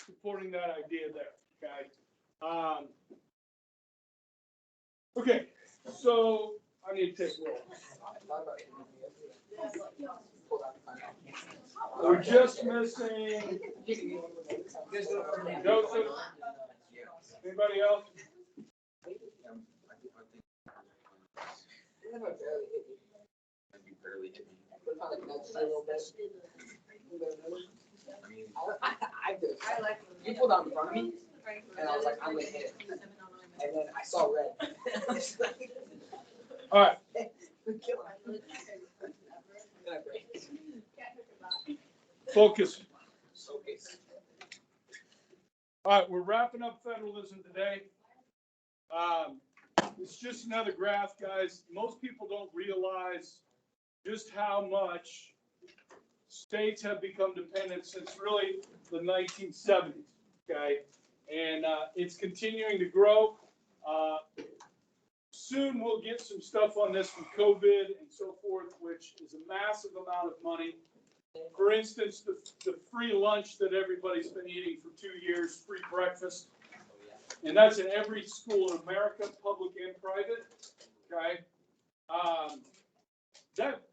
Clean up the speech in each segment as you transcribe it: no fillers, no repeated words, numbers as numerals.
supporting that idea there. Okay. Okay. So I need to take roll. We're just missing Joseph. Anybody else? I like you pulled out in front of me, and I was like, I'm gonna hit it. And then I saw red. All right. Focus. All right, we're wrapping up federalism today. It's just another graph, guys. Most people don't realize just how much states have become dependent since really the 1970s, okay? And it's continuing to grow. Soon we'll get some stuff on this from COVID and so forth, which is a massive amount of money. For instance, the free lunch that everybody's been eating for 2 years, free breakfast. And that's in every school in America, public and private, okay?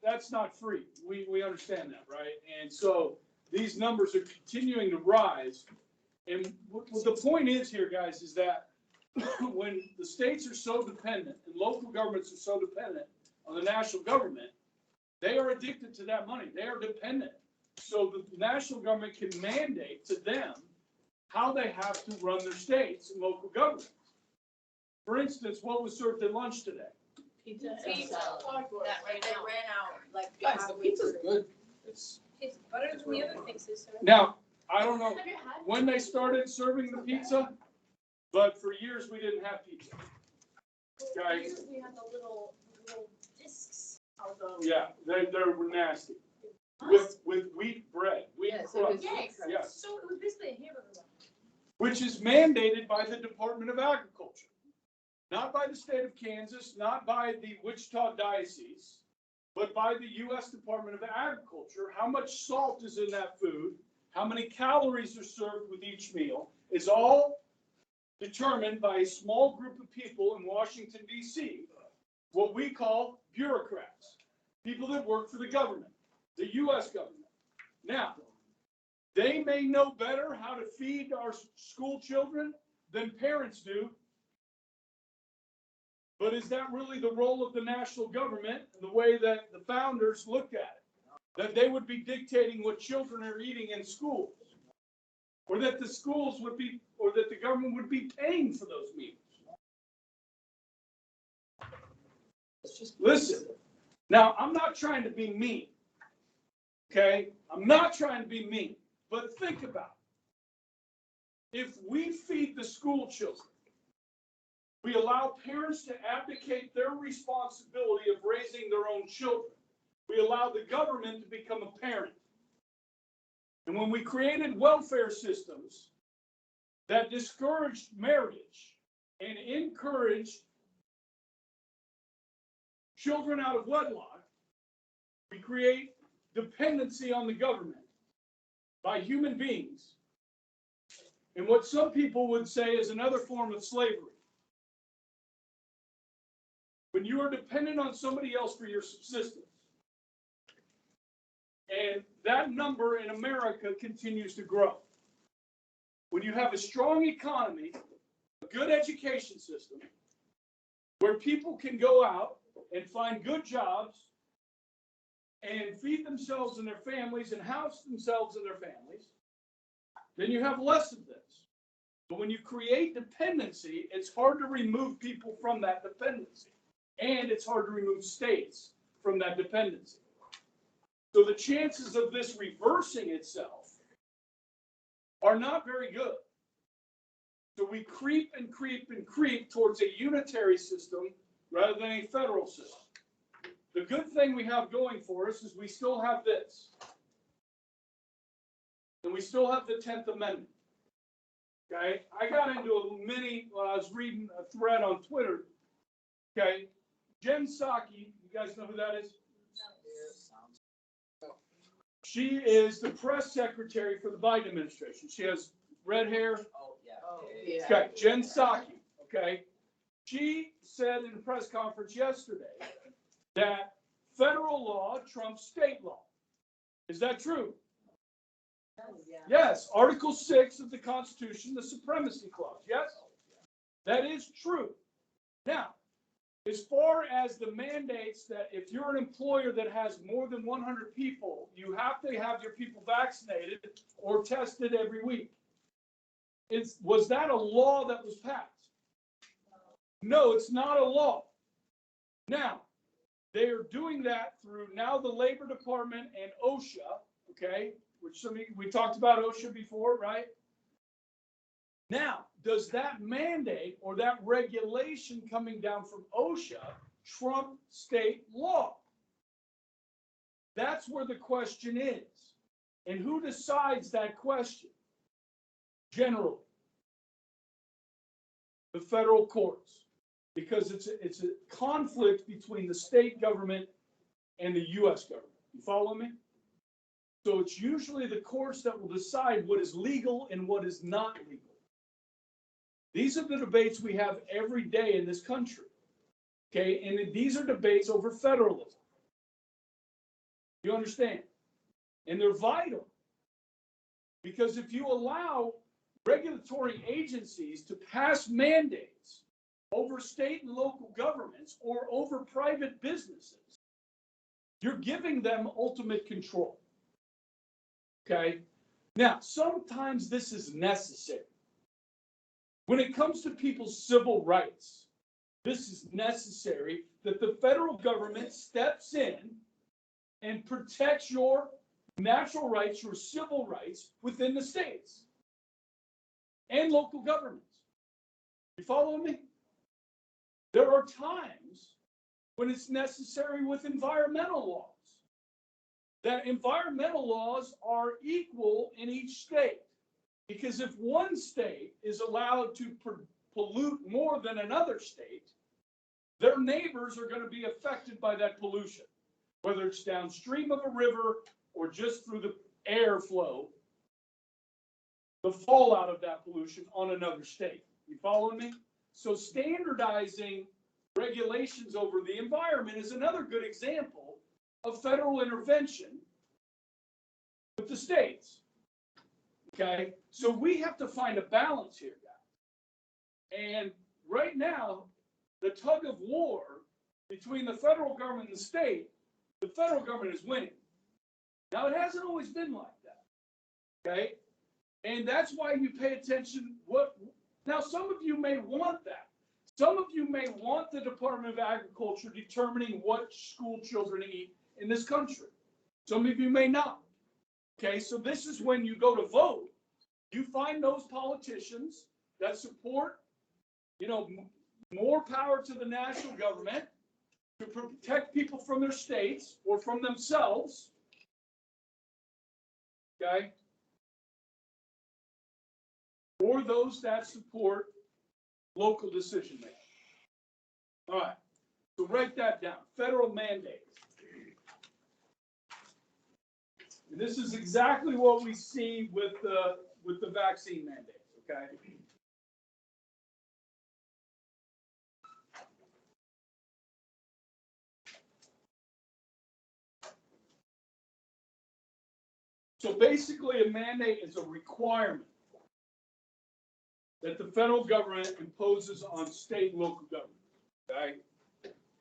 That's not free. We understand that, right? And so these numbers are continuing to rise. And what the point is here, guys, is that when the states are so dependent and local governments are so dependent on the national government, they are addicted to that money. They are dependent. So the national government can mandate to them how they have to run their states and local governments. For instance, what was served at lunch today? Pizza. That right they ran out. Like Guys, the pizza's good. It's better than the other things they serve. Now, I don't know when they started serving the pizza, but for years we didn't have pizza. Okay. We had the little discs. Yeah, they were nasty. With wheat bread, wheat crust. Yes. So it was basically a hamburger. Which is mandated by the Department of Agriculture. Not by the state of Kansas, not by the Wichita Diocese, but by the U.S. Department of Agriculture. How much salt is in that food, how many calories are served with each meal, is all determined by a small group of people in Washington, D.C., what we call bureaucrats, people that work for the government, the U.S. government. Now, they may know better how to feed our school children than parents do. But is that really the role of the national government, the way that the founders looked at it? That they would be dictating what children are eating in schools? Or that the schools would be, or that the government would be paying for those meals? Listen, now I'm not trying to be mean. Okay? I'm not trying to be mean. But think about it. If we feed the school children, we allow parents to abdicate their responsibility of raising their own children. We allow the government to become a parent. And when we created welfare systems that discouraged marriage and encouraged children out of wedlock, we create dependency on the government by human beings, and what some people would say is another form of slavery. When you are dependent on somebody else for your subsistence, and that number in America continues to grow. When you have a strong economy, a good education system, where people can go out and find good jobs and feed themselves and their families and house themselves and their families, then you have less of this. But when you create dependency, it's hard to remove people from that dependency. And it's hard to remove states from that dependency. So the chances of this reversing itself are not very good. So we creep and creep and creep towards a unitary system rather than a federal system. The good thing we have going for us is we still have this. And we still have the 10th Amendment. Okay? I got into a mini, I was reading a thread on Twitter. Okay? Jen Psaki, you guys know who that is? She is the press secretary for the Biden administration. She has red hair. Oh, yeah. Oh, Yeah. yeah. Okay, Jen Psaki, okay? She said in a press conference yesterday that federal law trumps state law. Is that true? Yes, Article 6 of the Constitution, the Supremacy Clause, yes? That is true. Now, as far as the mandates that if you're an employer that has more than 100 people, you have to have your people vaccinated or tested every week. Was that a law that was passed? No, it's not a law. Now, they are doing that through now the Labor Department and OSHA, okay, which we talked about OSHA before, right? Now, does that mandate or that regulation coming down from OSHA trump state law? That's where the question is. And who decides that question? Generally, the federal courts. Because it's a conflict between the state government and the U.S. government. You follow me? So it's usually the courts that will decide what is legal and what is not legal. These are the debates we have every day in this country. Okay, and these are debates over federalism. You understand? And they're vital. Because if you allow regulatory agencies to pass mandates over state and local governments or over private businesses, you're giving them ultimate control. Okay? Now, sometimes this is necessary. When it comes to people's civil rights, this is necessary that the federal government steps in and protects your natural rights, your civil rights within the states and local governments. You follow me? There are times when it's necessary with environmental laws. That environmental laws are equal in each state. Because if one state is allowed to pollute more than another state, their neighbors are going to be affected by that pollution, whether it's downstream of a river or just through the airflow, the fallout of that pollution on another state. You following me? So standardizing regulations over the environment is another good example of federal intervention with the states. Okay, so we have to find a balance here, guys. And right now, the tug of war between the federal government and the federal government is winning. Now, it hasn't always been like that. Okay, and that's why you pay attention. Now, some of you may want that. Some of you may want the Department of Agriculture determining what school children eat in this country. Some of you may not. Okay, so this is when you go to vote. You find those politicians that support, more power to the national government to protect people from their states or from themselves. Okay? Or those that support local decision making. All right. So write that down. Federal mandates. And this is exactly what we see with the vaccine mandates, okay? So basically a mandate is a requirement that the federal government imposes on state and local government, okay?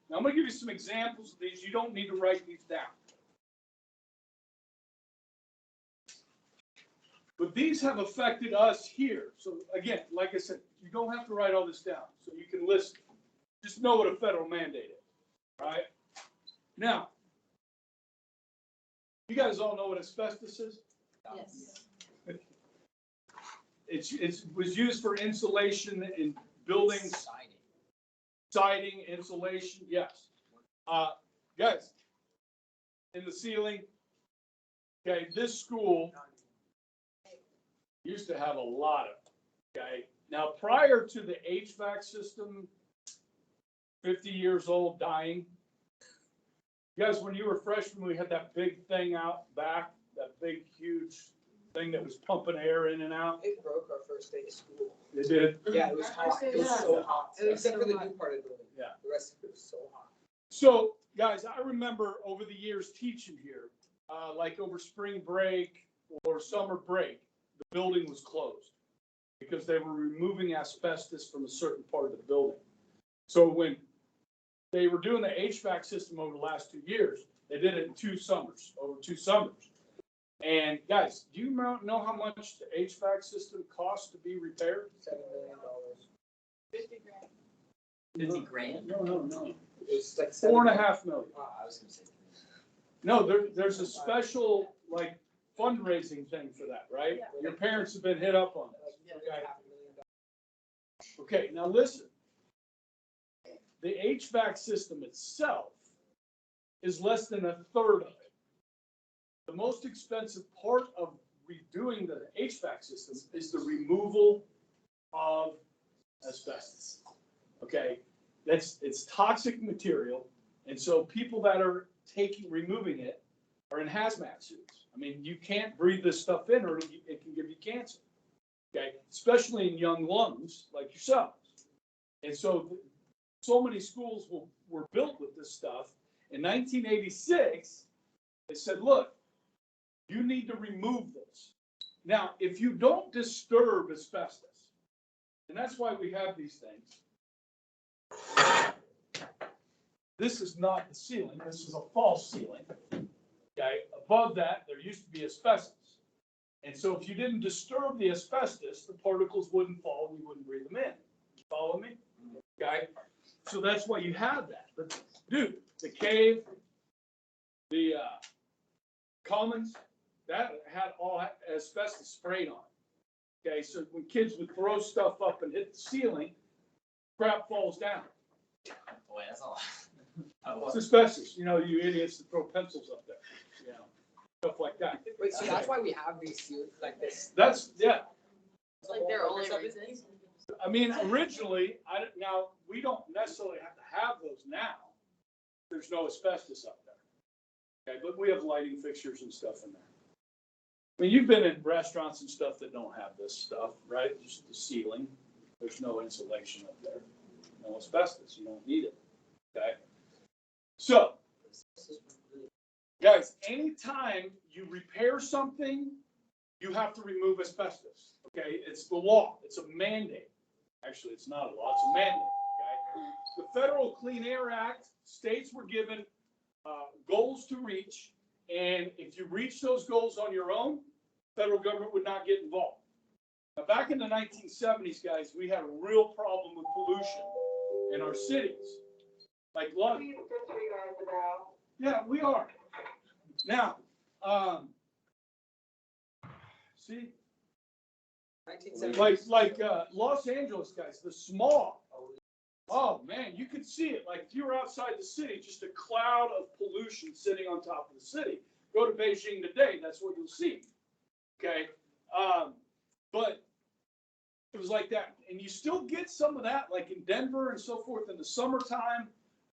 Now I'm going to give you some examples of these. You don't need to write these down. But these have affected us here. So again, like I said, you don't have to write all this down. So you can listen. Just know what a federal mandate is. All right? Now, you guys all know what asbestos is? Yes. It was used for insulation in buildings, siding, insulation, yes. Guys, in the ceiling, okay, this school used to have a lot of it, okay? Now, prior to the HVAC system, 50 years old, dying, you guys, when you were freshmen, we had that big thing out back, that big, huge thing that was pumping air in and out. It broke our first day of school. It did. Yeah, it was hot. It was so hot. It was Except so for the hot. new part of the building. Yeah. The rest of it was so hot. So, guys, I remember over the years teaching here, like over spring break or summer break, the building was closed because they were removing asbestos from a certain part of the building. So when they were doing the HVAC system over the last 2 years, they did it in 2 summers, over 2 summers. And guys, do you know how much the HVAC system costs to be repaired? $7 million. 50 grand. 50 grand? No. It's like $4.5 million. Oh, I was gonna say. No, there's a special like fundraising thing for that, right? Yeah. Your parents have been hit up on this. Yeah. Okay. $500,000. Okay, now listen. The HVAC system itself is less than a third of it. The most expensive part of redoing the HVAC system is the removal of asbestos. Okay, it's toxic material, and so people that are removing it are in hazmat suits. I mean, you can't breathe this stuff in, or it can give you cancer. Okay, especially in young lungs like yourselves. And so many schools were built with this stuff. In 1986, they said, look, you need to remove this. Now, if you don't disturb asbestos, and that's why we have these things. This is not the ceiling, this is a false ceiling. Okay, above that, there used to be asbestos. And so if you didn't disturb the asbestos, the particles wouldn't fall, and you wouldn't breathe them in. You follow me? Okay, so that's why you have that. But dude, the cave, the commons, that had all asbestos sprayed on it. Okay, so when kids would throw stuff up and hit the ceiling, crap falls down. Boy, that's a lot. It's asbestos, you idiots that throw pencils up there, stuff like that. Wait, so that's why we have these suits like this? That's, yeah. It's like their only reason. I mean, originally, now, we don't necessarily have to have those now. There's no asbestos up there. Okay, but we have lighting fixtures and stuff in there. I mean, you've been in restaurants and stuff that don't have this stuff, right? Just the ceiling. There's no insulation up there. No asbestos. You don't need it. Okay? So, guys, anytime you repair something, you have to remove asbestos. Okay? It's the law. It's a mandate. Actually, it's not a law. It's a mandate. Okay? The Federal Clean Air Act, states were given goals to reach, and if you reach those goals on your own, federal government would not get involved. Now, back in the 1970s, guys, we had a real problem with pollution in our cities. Like, yeah, we are. Now, see, 1970. like Los Angeles, guys, the smog. Oh man, you could see it. Like if you were outside the city, just a cloud of pollution sitting on top of the city. Go to Beijing today, that's what you'll see. Okay, but it was like that, and you still get some of that, like in Denver and so forth in the summertime.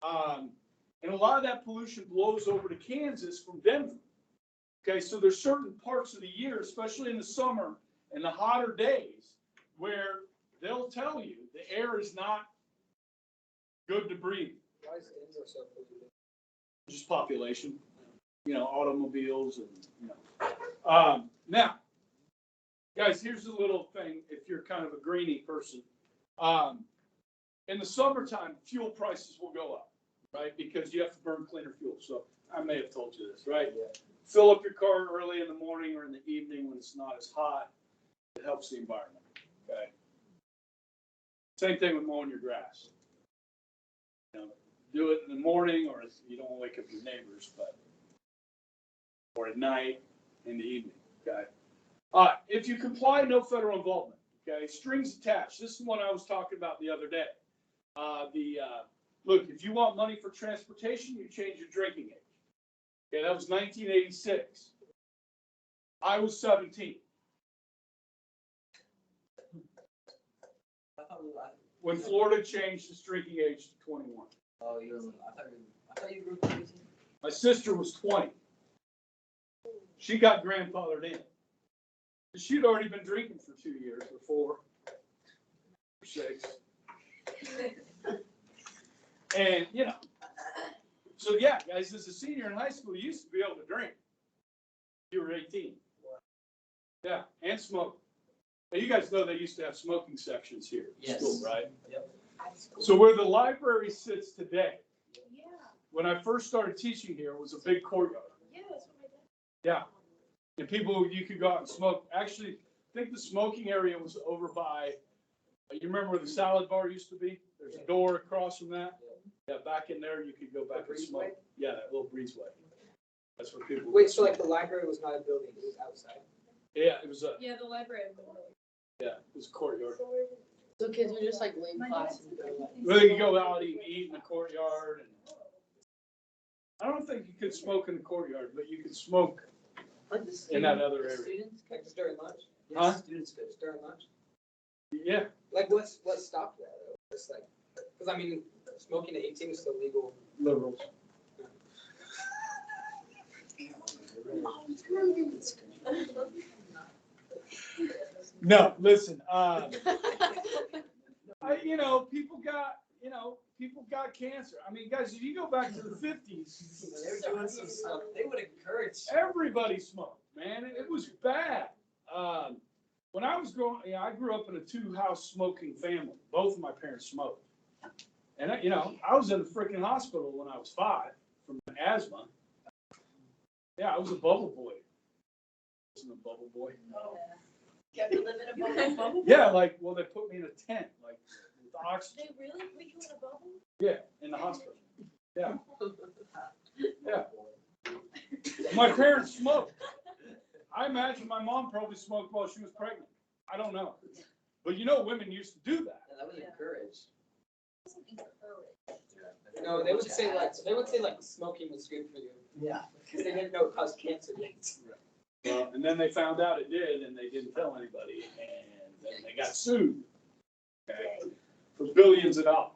And a lot of that pollution blows over to Kansas from Denver. Okay, so there's certain parts of the year, especially in the summer and the hotter days, where they'll tell you the air is not good to breathe. Why is Denver so polluted? Just population, automobiles and, now, guys, here's a little thing if you're kind of a greenie person. In the summertime, fuel prices will go up, right? Because you have to burn cleaner fuel. So I may have told you this, right? Yeah. Fill up your car early in the morning or in the evening when it's not as hot. It helps the environment, okay? Same thing with mowing your grass. Do it in the morning, or you don't wake up your neighbors, or at night, in the evening, okay? If you comply, no federal involvement, okay? Strings attached. This is one I was talking about the other day. Look, if you want money for transportation, you change your drinking age. Okay, that was 1986. I was 17. When Florida changed its drinking age to 21. Oh, I thought you were 18. My sister was 20. She got grandfathered in. She'd already been drinking for 2 years or 4 or 6. And, you know, so yeah, guys, as a senior in high school, you used to be able to drink. You were 18. Yeah, and smoke. Now, you guys know they used to have smoking sections here at Yes. school, right? Yep. So where the library sits today, Yeah, when I first started teaching here, was a big courtyard. yeah, that's what I did. Yeah. And people, you could go out and smoke. Actually, I think the smoking area was over by, you remember where the salad bar used to be? There's a door across from that. Yeah, back in there, you could go back and smoke. Yeah, that little breezeway. That's where people. Wait, so like the library was not a building, it was outside? Yeah, it was a, Yeah, the library. yeah, it was a courtyard. So kids would just like leave class and go like. Well, they could go out and eat in the courtyard. And I don't think you could smoke in the courtyard, but you could smoke. Like the In that student- other the area. Students Like just during lunch? Huh? Students could. Just during lunch? Yeah, Like what stopped that though? Just like, cause I mean, smoking at 18 is still legal. liberals. No, listen, people got cancer. I mean, guys, if you go back to the 50s, They were doing some stuff. They would encourage. everybody smoked, man. It was bad. When I was growing, I grew up in a 2-house smoking family. Both of my parents smoked. And, I was in the freaking hospital when I was 5 from asthma. Yeah, I was a bubble boy. I wasn't a bubble boy. You have to live in a bubble? Yeah, like, well, they put me in a tent, like, with oxygen. They really put you in a bubble? Yeah, in the hospital. Yeah. Yeah. My parents smoked. I imagine my mom probably smoked while she was pregnant. I don't know. But women used to do that. And that was encouraged. No, they would say like smoking was good for you. Yeah. Because they didn't know it caused cancer yet. Well, and then they found out it did, and they didn't tell anybody, and then they got sued. Okay, for billions of dollars.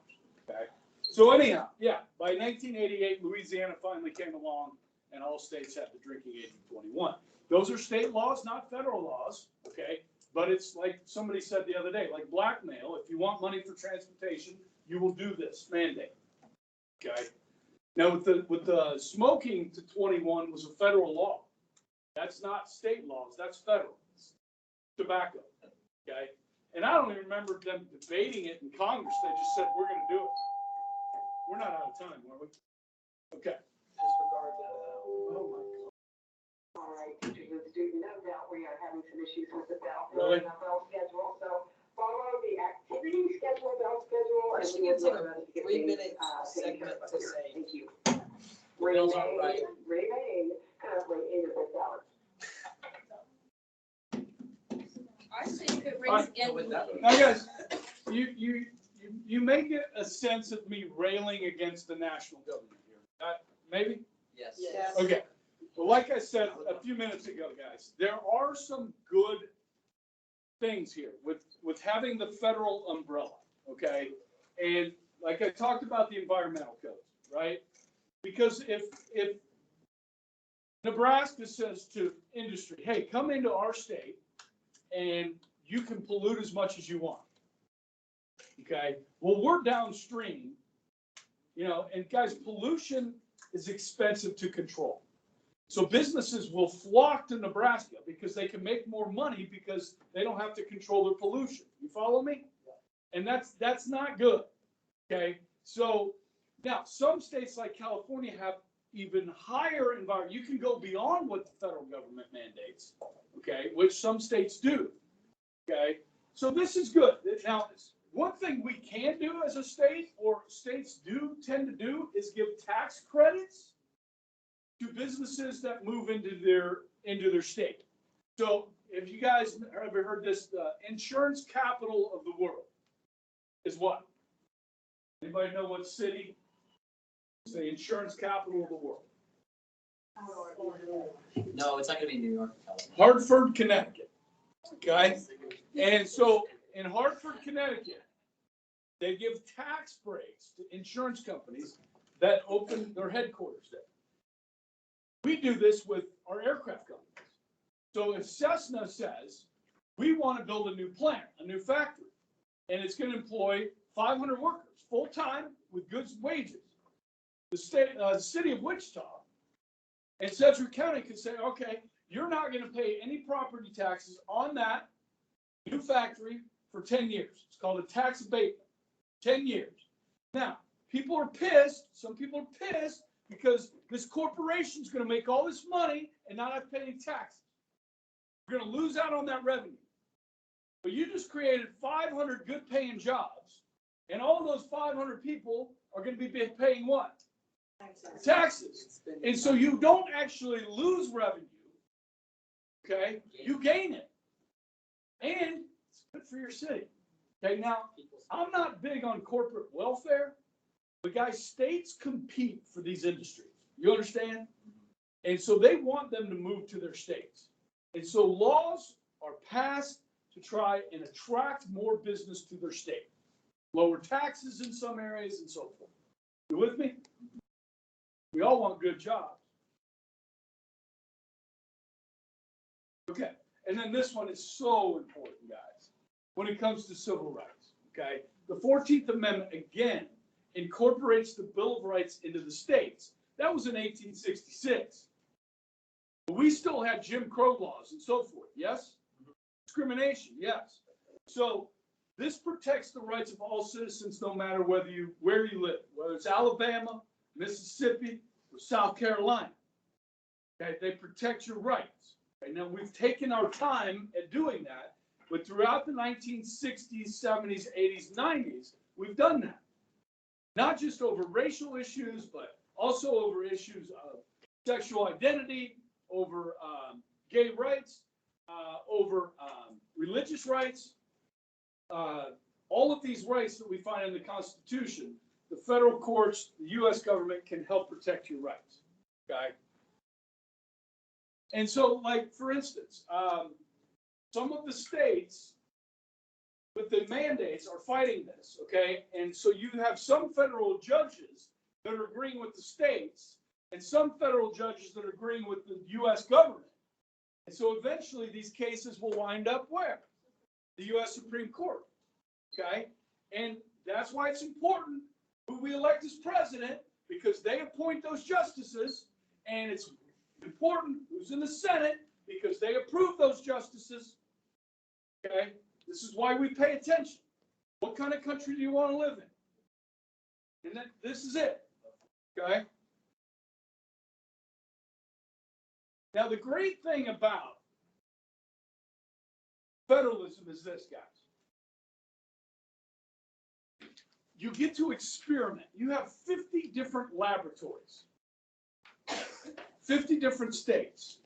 Okay. So anyhow, yeah, by 1988, Louisiana finally came along, and all states had the drinking age of 21. Those are state laws, not federal laws. Okay, but it's like somebody said the other day, like blackmail. If you want money for transportation, you will do this mandate. Okay. Now with the smoking to 21 was a federal law. That's not state laws, that's federal. Tobacco, okay? And I don't even remember them debating it in Congress. They just said, we're gonna do it. We're not out of time, are we? Okay. Disregard Oh my God. All right, teachers and students, no doubt we are having some issues with the bell Really? schedule, so follow the activity schedule, bell schedule. I just and need to take we'll a get 3-minute things, segment taken care of to here. say. Thank you. The bills aren't right. Remain currently in your book hours. I say you could Alright, raise again. with that. Now, guys, you make it a sense of me railing against the national government here. Maybe? Yes. Yes. Okay. Well, like I said a few minutes ago, guys, there are some good things here with having the federal umbrella, okay? And like I talked about the environmental codes, right? Because if Nebraska says to industry, hey, come into our state and you can pollute as much as you want, okay? Well, we're downstream, and guys, pollution is expensive to control. So businesses will flock to Nebraska because they can make more money because they don't have to control their pollution. You follow me? And that's not good. Okay. So now some states like California have even higher environment. You can go beyond what the federal government mandates. Okay. Which some states do. Okay. So this is good. Now, one thing we can do as a state, or states do tend to do, is give tax credits to businesses that move into their state. So if you guys have ever heard this, the insurance capital of the world is what? Anybody know what city is the insurance capital of the world? No, it's not gonna be New York. California. Hartford, Connecticut. Okay? And so in Hartford, Connecticut, they give tax breaks to insurance companies that open their headquarters there. We do this with our aircraft companies. So if Cessna says, We want to build a new plant, a new factory, and it's going to employ 500 workers, full-time, with good wages. The city of Wichita and Sedgwick County could say, okay, you're not going to pay any property taxes on that new factory for 10 years. It's called a tax abatement, 10 years. Now, people are pissed. Some people are pissed because this corporation is going to make all this money and not have to pay any taxes. We're going to lose out on that revenue. But you just created 500 good paying jobs, and all those 500 people are going to be paying what? Taxes. And so you don't actually lose revenue, okay? You gain it. And it's good for your city. Okay, now, I'm not big on corporate welfare, but guys, states compete for these industries. You understand? And so they want them to move to their states. And so laws are passed to try and attract more business to their state. Lower taxes in some areas and so forth. You with me? We all want good jobs. Okay, and then this one is so important, guys, when it comes to civil rights, okay? The 14th Amendment, again, incorporates the Bill of Rights into the states. That was in 1866. But we still had Jim Crow laws and so forth, yes? Discrimination, yes. So this protects the rights of all citizens no matter where you live, whether it's Alabama, Mississippi, or South Carolina. Okay, they protect your rights. Okay, now we've taken our time at doing that, but throughout the 1960s, 70s, 80s, 90s, we've done that. Not just over racial issues, but also over issues of sexual identity, over gay rights, over religious rights. All of these rights that we find in the Constitution, the federal courts, the U.S. government can help protect your rights, okay? And so, like, for instance, some of the states with the mandates are fighting this, okay? And so you have some federal judges that are agreeing with the states and some federal judges that are agreeing with the U.S. government. And so eventually these cases will wind up where? The U.S. Supreme Court, okay? And that's why it's important who we elect as president, because they appoint those justices, and it's important who's in the Senate because they approve those justices, okay? This is why we pay attention. What kind of country do you want to live in? And this is it, okay? Now, the great thing about federalism is this, guys. You get to experiment. You have 50 different laboratories, 50 different states.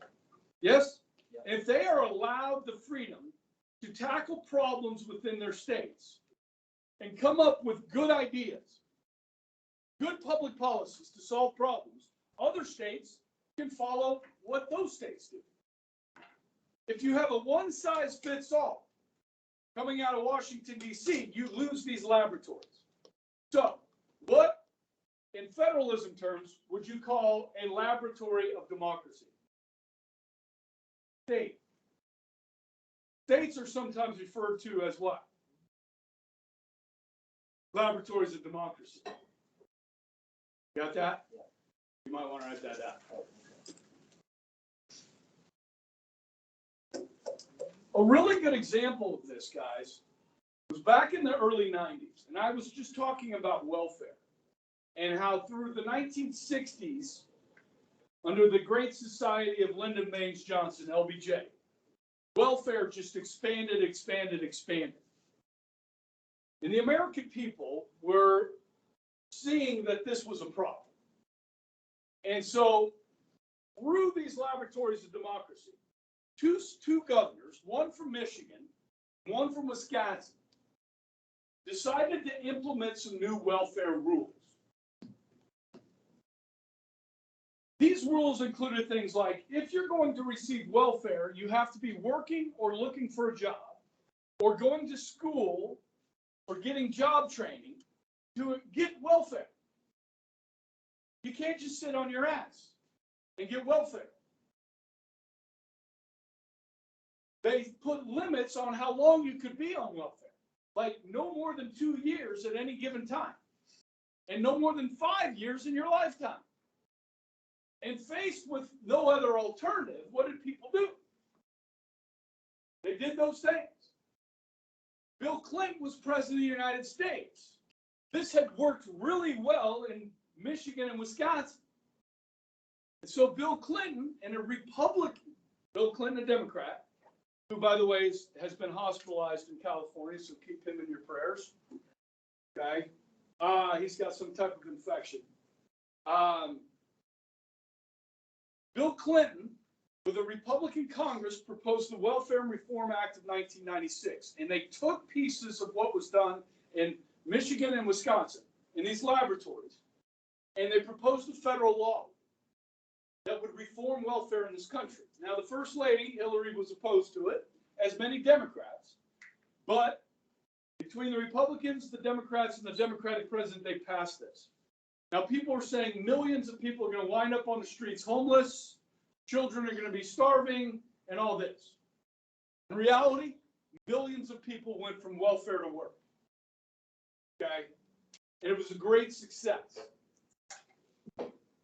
Yes? Yeah. If they are allowed the freedom to tackle problems within their states and come up with good ideas, good public policies to solve problems, other states can follow what those states do. If you have a one-size-fits-all coming out of Washington, D.C., you lose these laboratories. So, what, in federalism terms, would you call a laboratory of democracy? State. States are sometimes referred to as what? Laboratories of democracy. Got that? You might want to write that down. A really good example of this, guys, was back in the early 90s, and I was just talking about welfare and how through the 1960s, under the Great Society of Lyndon Baines Johnson, LBJ, welfare just expanded. And the American people were seeing that this was a problem. And so, through these laboratories of democracy, two governors, one from Michigan, one from Wisconsin, decided to implement some new welfare rules. These rules included things like, if you're going to receive welfare, you have to be working or looking for a job, or going to school, or getting job training to get welfare. You can't just sit on your ass and get welfare. they put limits on how long you could be on welfare, like no more than 2 years at any given time, and no more than 5 years in your lifetime. And faced with no other alternative, what did people do? They did those things. Bill Clinton was president of the United States. This had worked really well in Michigan and Wisconsin. And so Bill Clinton and a Republican, Bill Clinton, a Democrat, who, by the way, has been hospitalized in California, so keep him in your prayers. Okay? He's got some type of infection. Bill Clinton, with a Republican Congress, proposed the Welfare and Reform Act of 1996. And they took pieces of what was done in Michigan and Wisconsin, in these laboratories, and they proposed a federal law that would reform welfare in this country. Now, the First Lady, Hillary, was opposed to it, as many Democrats. But between the Republicans, the Democrats, and the Democratic president, they passed this. Now, people are saying millions of people are going to wind up on the streets homeless, children are going to be starving, and all this. In reality, millions of people went from welfare to work. Okay? And it was a great success.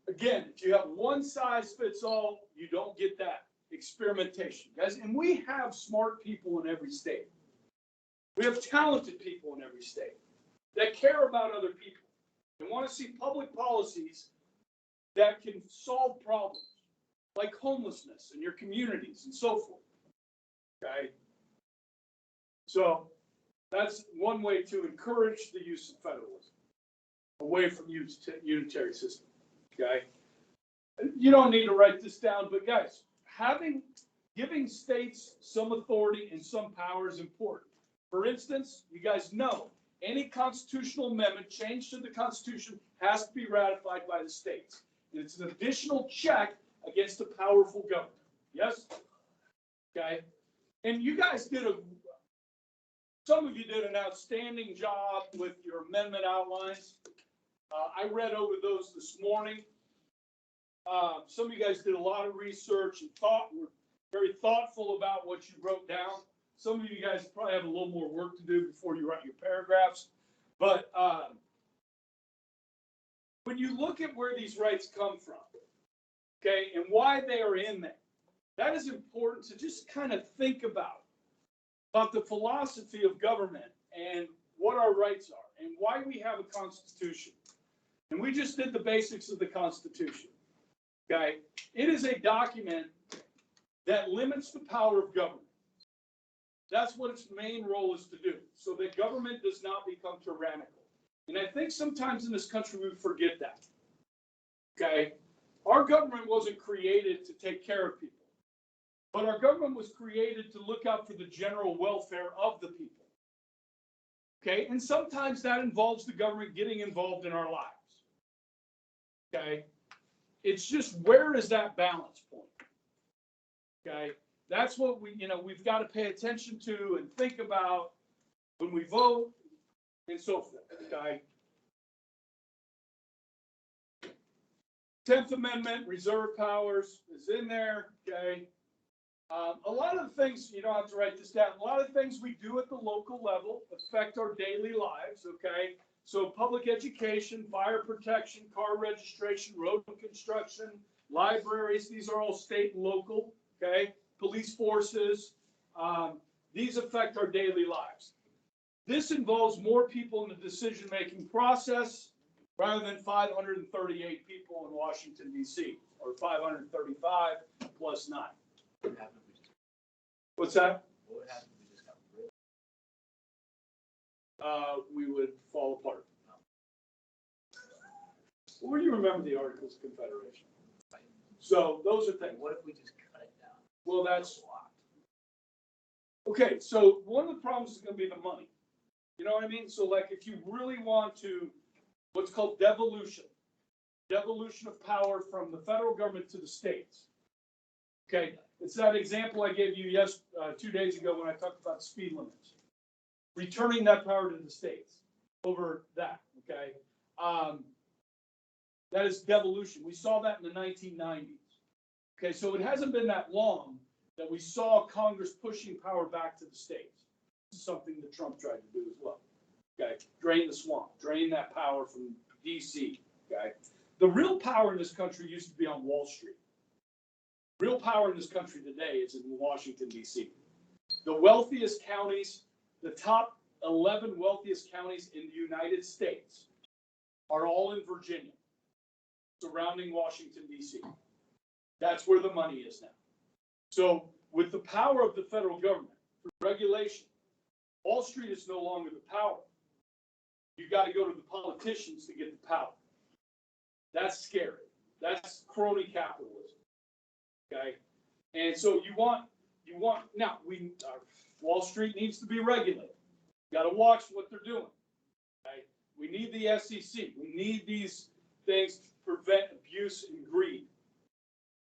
Again, if you have one size fits all, you don't get that experimentation, guys. And we have smart people in every state. We have talented people in every state that care about other people and want to see public policies that can solve problems like homelessness in your communities and so forth. Okay? So that's one way to encourage the use of federalism away from unitary system. Okay? You don't need to write this down, but guys, giving states some authority and some power is important. For instance, you guys know any constitutional amendment, change to the Constitution, has to be ratified by the states. And it's an additional check against a powerful government. Yes? Okay? And you guys some of you did an outstanding job with your amendment outlines. I read over those this morning. Some of you guys did a lot of research and were very thoughtful about what you wrote down. Some of you guys probably have a little more work to do before you write your paragraphs. But when you look at where these rights come from, okay, and why they are in there, that is important to just kind of think about the philosophy of government and what our rights are and why we have a Constitution. And we just did the basics of the Constitution. Okay, it is a document that limits the power of government. That's what its main role is to do, so that government does not become tyrannical. And I think sometimes in this country we forget that. Okay, our government wasn't created to take care of people, but our government was created to look out for the general welfare of the people. Okay, and sometimes that involves the government getting involved in our lives. Okay. It's just, where is that balance point? Okay, that's what we've got to pay attention to and think about when we vote and so forth. Okay. 10th Amendment, reserve powers is in there. Okay. A lot of the things, you don't have to write this down, a lot of things we do at the local level affect our daily lives. Okay. So public education, fire protection, car registration, road construction, libraries, these are all state and local, okay? Police forces, these affect our daily lives. This involves more people in the decision-making process rather than 538 people in Washington, D.C., or 535 plus 9. What's that? What would happen if we just got rid of it? We would fall apart. Well, you remember the Articles of Confederation. So those are things. What if we just cut it down? Well, that's okay. So one of the problems is going to be the money. You know what I mean? So like if you really want to, what's called devolution of power from the federal government to the states. Okay, it's that example I gave you 2 days ago when I talked about speed limits. Returning that power to the states over that, okay? That is devolution. We saw that in the 1990s. Okay, so it hasn't been that long that we saw Congress pushing power back to the states. This is something that Trump tried to do as well. Okay, drain the swamp, drain that power from DC. Okay, the real power in this country used to be on Wall Street. Real power in this country today is in Washington, D.C. The wealthiest counties, the top 11 wealthiest counties in the United States are all in Virginia, surrounding Washington, D.C. That's where the money is now. So with the power of the federal government, for regulation, Wall Street is no longer the power. You got to go to the politicians to get the power. That's scary. That's crony capitalism. Okay, and so you want now Wall Street needs to be regulated. You got to watch what they're doing. Okay, we need the SEC. We need these things to prevent abuse and greed.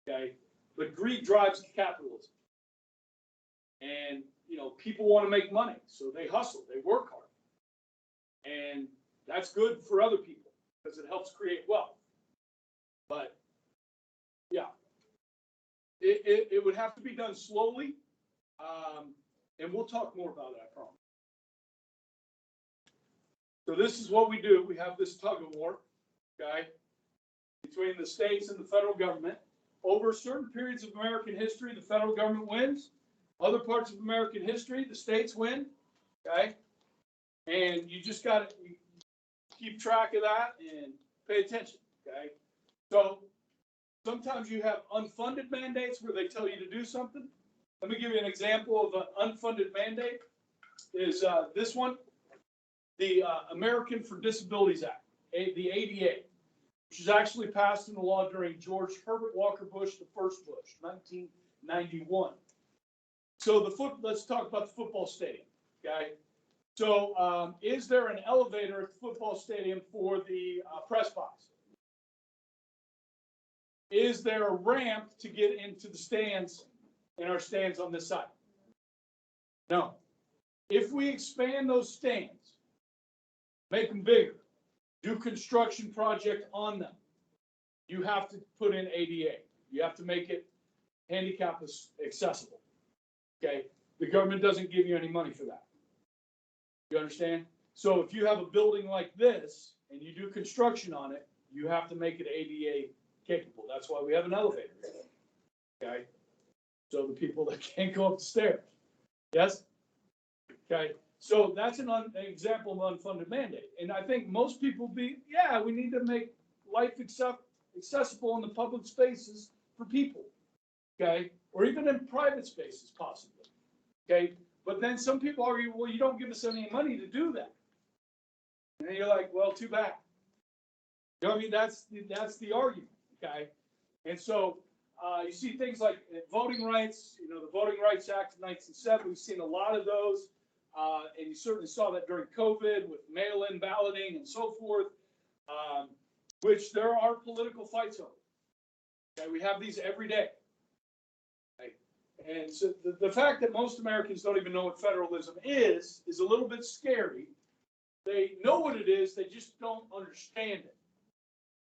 Okay, but greed drives capitalism, and people want to make money, so they hustle, they work hard, and that's good for other people because it helps create wealth. But yeah. It would have to be done slowly, and we'll talk more about it, I promise. So this is what we do. We have this tug of war, okay, between the states and the federal government. Over certain periods of American history, the federal government wins. Other parts of American history, the states win, okay? And you just got to keep track of that and pay attention, okay? So sometimes you have unfunded mandates where they tell you to do something. Let me give you an example of an unfunded mandate. Is this one, the American for Disabilities Act, the ADA, which was actually passed into law during George Herbert Walker Bush, the first Bush, 1991. So let's talk about the football stadium, okay? So is there an elevator at the football stadium for the press box? Is there a ramp to get into the stands, in our stands on this side? No. If we expand those stands, make them bigger, do construction project on them, you have to put in ADA. You have to make it handicap accessible. Okay? The government doesn't give you any money for that. You understand? So if you have a building like this and you do construction on it, you have to make it ADA capable. That's why we have an elevator. Okay? So the people that can't go up the stairs. Yes? Okay. So that's an example of unfunded mandate. And I think most people we need to make life accessible in the public spaces for people. Okay? Or even in private spaces, possibly. Okay? But then some people argue, well, you don't give us any money to do that. And then you're like, well, too bad. You know what I mean? That's the argument. Okay? And so you see things like voting rights, the Voting Rights Act of 1970, we've seen a lot of those. And you certainly saw that during COVID with mail-in balloting and so forth, which there are political fights over. Okay? We have these every day. Okay? And so the fact that most Americans don't even know what federalism is a little bit scary. They know what it is, they just don't understand it.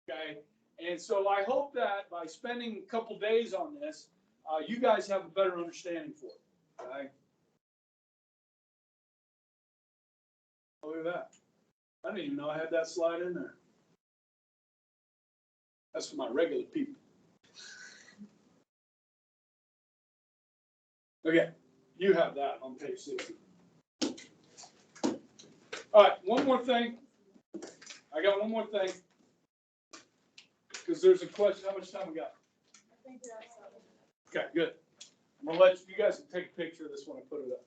Okay? And so I hope that by spending a couple days on this, you guys have a better understanding for it. Okay? Look at that. I didn't even know I had that slide in there. That's for my regular people. Okay, you have that on page 60. All right, one more thing. I got one more thing. Because there's a question. How much time we got? Okay, good. I'm going to let you guys take a picture of this when I put it up.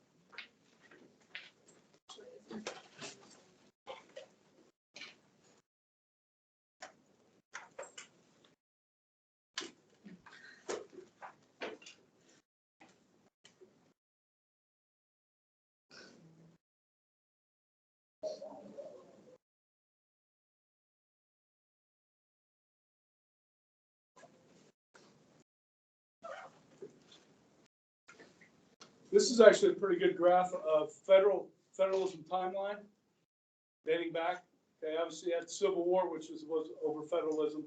This is actually a pretty good graph of federalism timeline dating back. Okay, obviously you had the Civil War, which was over federalism.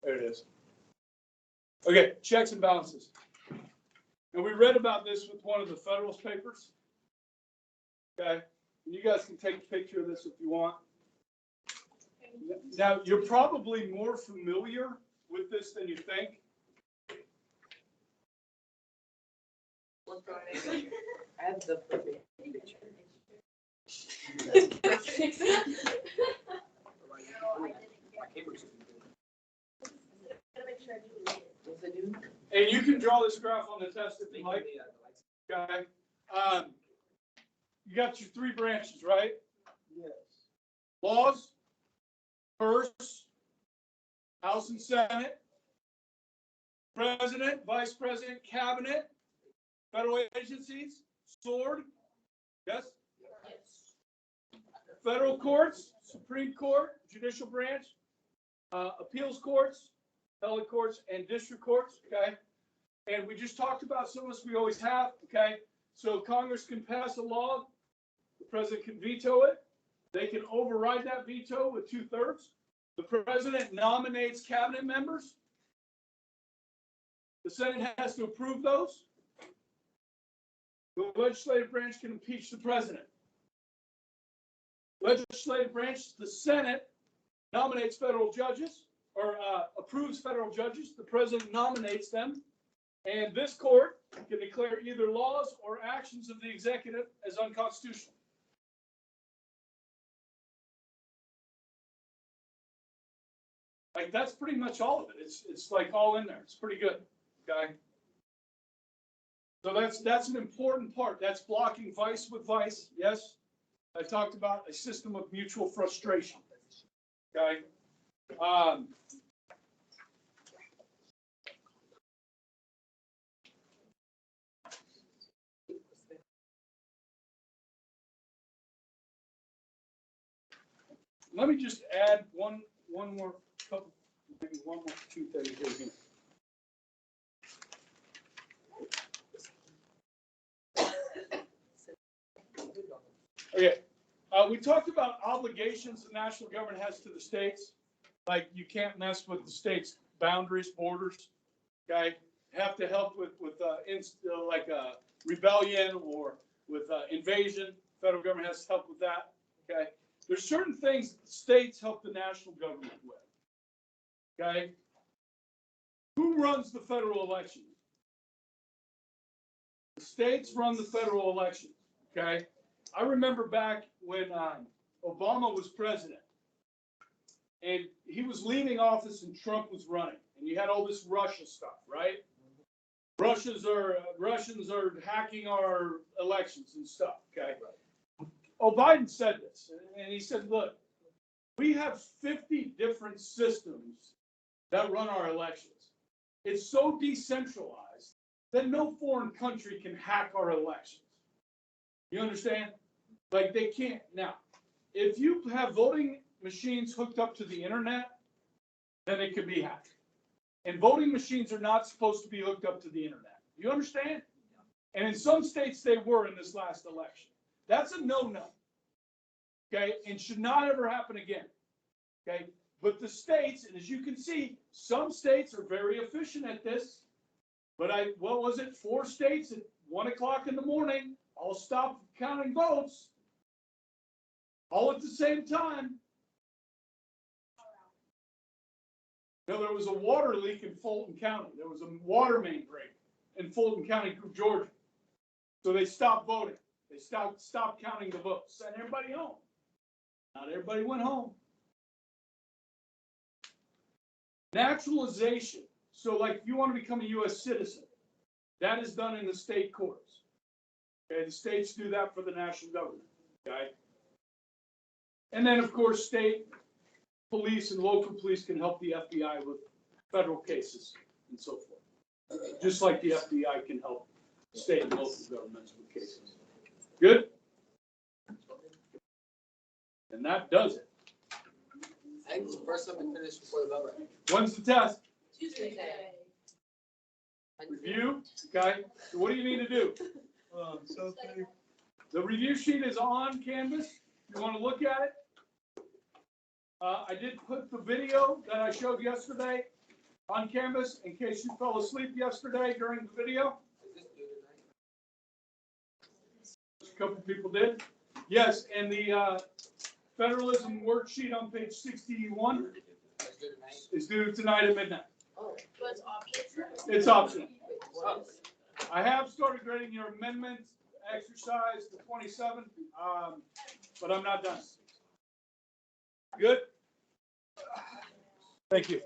There it is. Okay, checks and balances. And we read about this with one of the Federalist papers. Okay, and you guys can take a picture of this if you want. Now, you're probably more familiar with this than you think. I have the perfect picture. My papers. What's it do? And you can draw this graph on the test if you like. Okay. You got your three branches, right? Yes. Laws, first, House and Senate, President, Vice President, Cabinet, federal agencies, sword, yes? Federal courts, Supreme Court, judicial branch, appeals courts, appellate courts, and district courts, okay? And we just talked about some of this we always have, okay? So Congress can pass a law, the president can veto it. They can override that veto with 2/3. The president nominates cabinet members. The Senate has to approve those. The legislative branch can impeach the president. Legislative branch, the Senate nominates federal judges or approves federal judges. The president nominates them. And this court can declare either laws or actions of the executive as unconstitutional. Like, that's pretty much all of it. It's like all in there. It's pretty good. Okay. So that's an important part. That's blocking vice with vice. Yes. I talked about a system of mutual frustration. Okay. Let me just add one more couple, maybe one more two things here. Okay, we talked about obligations the national government has to the states. Like, you can't mess with the state's boundaries, borders. Okay, have to help with like rebellion or with invasion. Federal government has to help with that. Okay, there's certain things states help the national government with. Okay, who runs the federal elections? The states run the federal elections. Okay. I remember back when Obama was president and he was leaving office and Trump was running, and you had all this Russia stuff, right? Russians are hacking our elections and stuff. Okay. Oh, Biden said this, and he said, look, we have 50 different systems that run our elections. It's so decentralized that no foreign country can hack our elections. You understand? Like, they can't. Now, if you have voting machines hooked up to the internet, then it could be hacked. And voting machines are not supposed to be hooked up to the internet. You understand? And in some states they were in this last election. That's a no-no. Okay? And should not ever happen again. Okay? But the states, and as you can see, some states are very efficient at this. But what was it? 4 states at 1 o'clock in the morning, all stopped counting votes. All at the same time. No, there was a water leak in Fulton County. There was a water main break in Fulton County, Georgia. So they stopped voting. They stopped counting the votes. Sent everybody home. Not everybody went home. Naturalization. So, like, if you want to become a U.S. citizen, that is done in the state courts. Okay, the states do that for the national government. Okay. And then, of course, state police and local police can help the FBI with federal cases and so forth. Just like the FBI can help state and local governments with cases. Good? And that does it. I think it's the first time we finished before the bell rang. When's the test? Tuesday. Review. Okay. So what do you need to do? The review sheet is on Canvas. If you want to look at it. I did put the video that I showed yesterday on canvas in case you fell asleep yesterday during the video. A couple people did. Yes, and the federalism worksheet on page 61 is due tonight at midnight. Oh, So it's optional. It's optional. what is it? I have started grading your amendment exercise, the 27th, but I'm not done. Good? Thank you.